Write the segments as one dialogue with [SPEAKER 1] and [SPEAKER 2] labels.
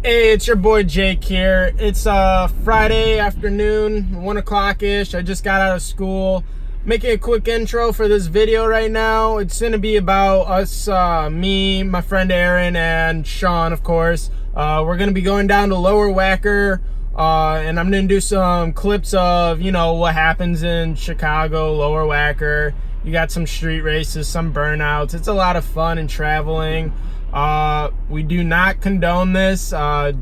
[SPEAKER 1] Hey, it's your boy Jake here. It's Friday afternoon, 1 o'clock-ish. I just got out of school. Making a quick intro for this video right now. It's going to be about us, me, my friend Aaron, and Shawn, of course. We're going to be going down to Lower Wacker, and I'm going to do some clips of, what happens in Chicago, Lower Wacker. You got some street races, some burnouts. It's a lot of fun and traveling. We do not condone this,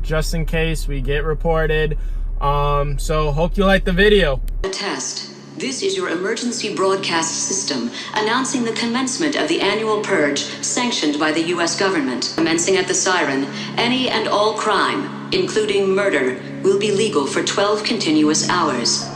[SPEAKER 1] just in case we get reported. So hope you like the video.
[SPEAKER 2] Test. This is your emergency broadcast system announcing the commencement of the annual purge sanctioned by the U.S. government. Commencing at the siren, any and all crime, including murder, will be legal for 12 continuous hours.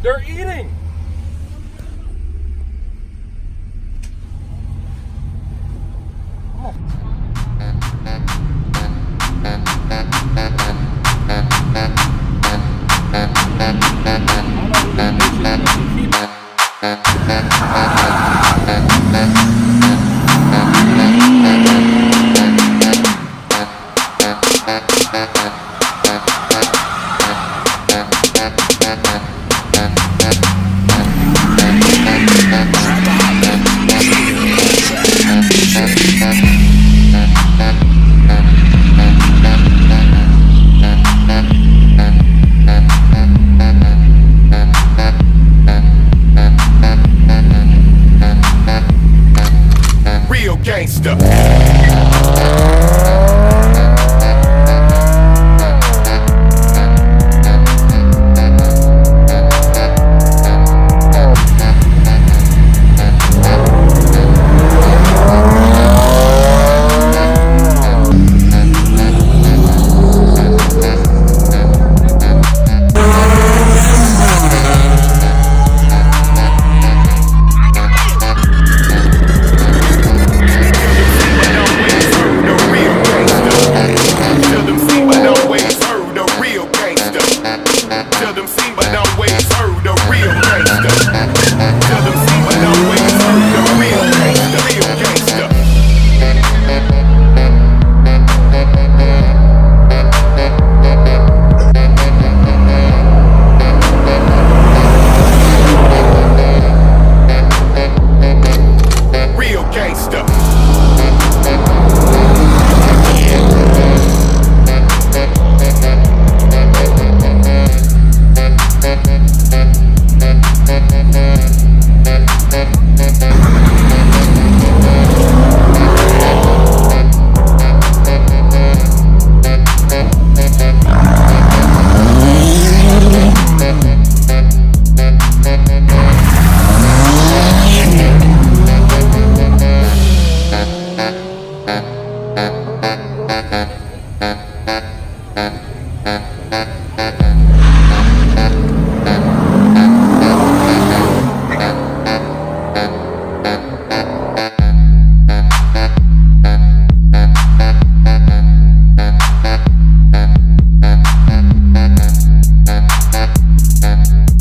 [SPEAKER 1] They're eating! Oh.